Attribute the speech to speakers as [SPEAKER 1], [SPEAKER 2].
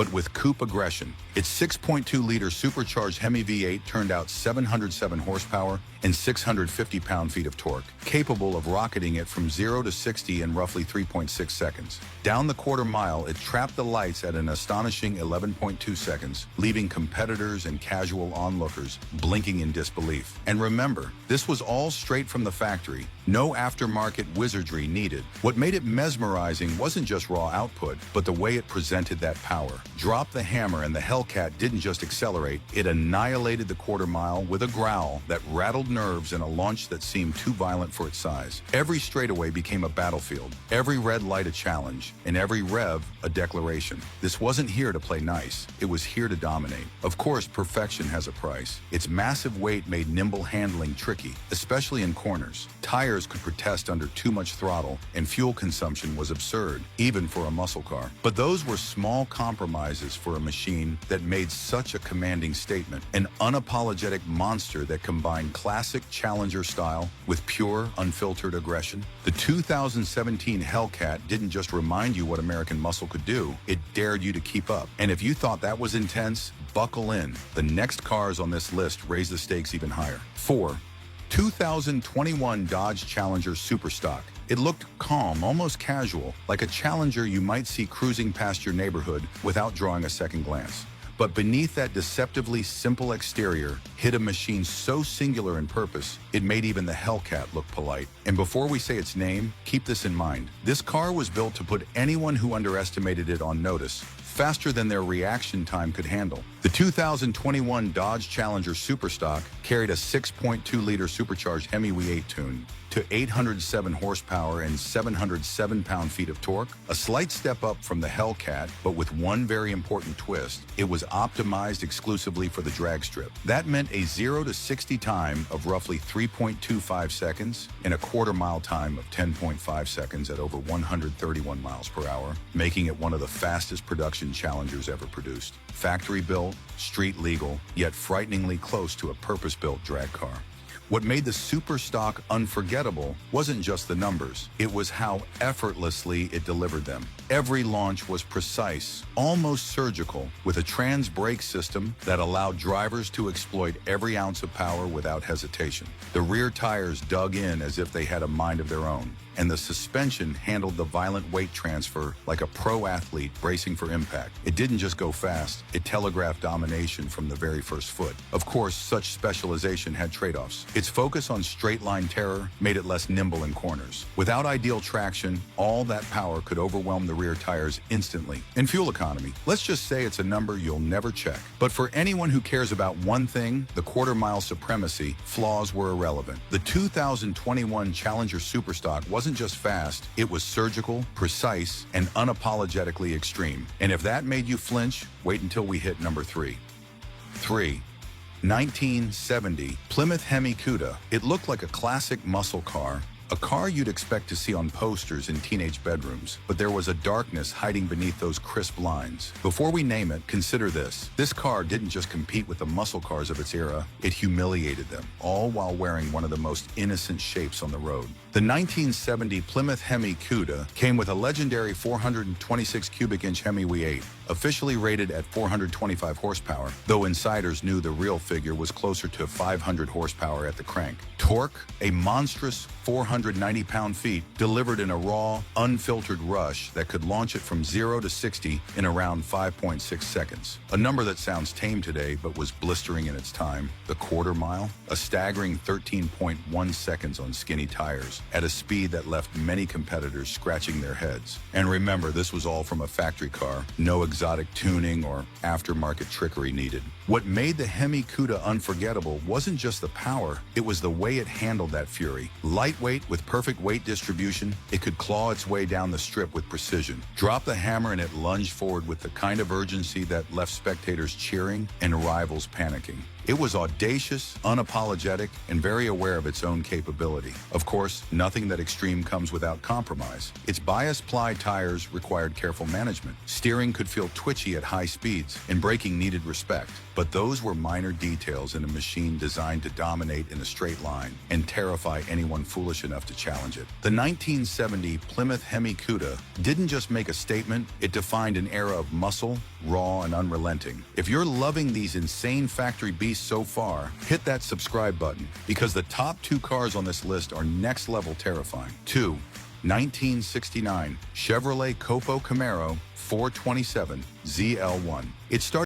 [SPEAKER 1] but with coupe aggression. Its 6.2-liter supercharged Hemi V8 turned out 707 horsepower and 650 pound-feet of torque, capable of rocketing it from 0 to 60 in roughly 3.6 seconds. Down the quarter mile, it trapped the lights at an astonishing 11.2 seconds, leaving competitors and casual onlookers blinking in disbelief. And remember, this was all straight from the factory. No aftermarket wizardry needed. What made it mesmerizing wasn't just raw output, but the way it presented that power. Drop the hammer and the Hellcat didn't just accelerate, it annihilated the quarter mile with a growl that rattled nerves and a launch that seemed too violent for its size. Every straightaway became a battlefield, every red light a challenge, and every rev a declaration. This wasn't here to play nice, it was here to dominate. Of course, perfection has a price. Its massive weight made nimble handling tricky, especially in corners. Tires could protest under too much throttle, and fuel consumption was absurd, even for a muscle car. But those were small compromises for a machine that made such a commanding statement. An unapologetic monster that combined classic Challenger style with pure, unfiltered aggression. The 2017 Hellcat didn't just remind you what American muscle could do, it dared you to keep up. And if you thought that was intense, buckle in. The next cars on this list raise the stakes even higher. 4. 2021 Dodge Challenger Superstock. It looked calm, almost casual, like a Challenger you might see cruising past your neighborhood without drawing a second glance. But beneath that deceptively simple exterior hid a machine so singular in purpose, it made even the Hellcat look polite. And before we say its name, keep this in mind. This car was built to put anyone who underestimated it on notice, faster than their reaction time could handle. The 2021 Dodge Challenger Superstock carried a 6.2-liter supercharged Hemi V8 tune to 807 horsepower and 707 pound-feet of torque, a slight step up from the Hellcat, but with one very important twist. It was optimized exclusively for the drag strip. That meant a 0 to 60 time of roughly 3.25 seconds and a quarter-mile time of 10.5 seconds at over 131 miles per hour, making it one of the fastest production Challengers ever produced. Factory-built, street-legal, yet frighteningly close to a purpose-built drag car. What made the Superstock unforgettable wasn't just the numbers, it was how effortlessly it delivered them. Every launch was precise, almost surgical, with a trans brake system that allowed drivers to exploit every ounce of power without hesitation. The rear tires dug in as if they had a mind of their own, and the suspension handled the violent weight transfer like a pro athlete bracing for impact. It didn't just go fast, it telegraphed domination from the very first foot. Of course, such specialization had trade-offs. Its focus on straight-line terror made it less nimble in corners. Without ideal traction, all that power could overwhelm the rear tires instantly. In fuel economy, let's just say it's a number you'll never check. But for anyone who cares about one thing, the quarter-mile supremacy, flaws were irrelevant. The 2021 Challenger Superstock wasn't just fast, it was surgical, precise, and unapologetically extreme. And if that made you flinch, wait until we hit number 3. 1970 Plymouth Hemi Cuda. It looked like a classic muscle car, a car you'd expect to see on posters in teenage bedrooms, but there was a darkness hiding beneath those crisp lines. Before we name it, consider this. This car didn't just compete with the muscle cars of its era, it humiliated them, all while wearing one of the most innocent shapes on the road. The 1970 Plymouth Hemi Cuda came with a legendary 426 cubic inch Hemi V8, officially rated at 425 horsepower, though insiders knew the real figure was closer to 500 horsepower at the crank. Torque, a monstrous 490 pound-feet, delivered in a raw, unfiltered rush that could launch it from 0 to 60 in around 5.6 seconds. A number that sounds tame today, but was blistering in its time. The quarter mile, a staggering 13.1 seconds on skinny tires, at a speed that left many competitors scratching their heads. And remember, this was all from a factory car, no exotic tuning or aftermarket trickery needed. What made the Hemi Cuda unforgettable wasn't just the power, it was the way it handled that fury. Lightweight with perfect weight distribution, it could claw its way down the strip with precision. Drop the hammer and it lunged forward with the kind of urgency that left spectators cheering and rivals panicking. It was audacious, unapologetic, and very aware of its own capability. Of course, nothing that extreme comes without compromise. Its bias-ply tires required careful management. Steering could feel twitchy at high speeds, and braking needed respect. But those were minor details in a machine designed to dominate in a straight line and terrify anyone foolish enough to challenge it. The 1970 Plymouth Hemi Cuda didn't just make a statement, it defined an era of muscle, raw and unrelenting. If you're loving these insane factory beasts so far, hit that subscribe button, because the top 2 cars on this list are next-level terrifying. 2. 1969 Chevrolet Camaro 427 ZL1. It started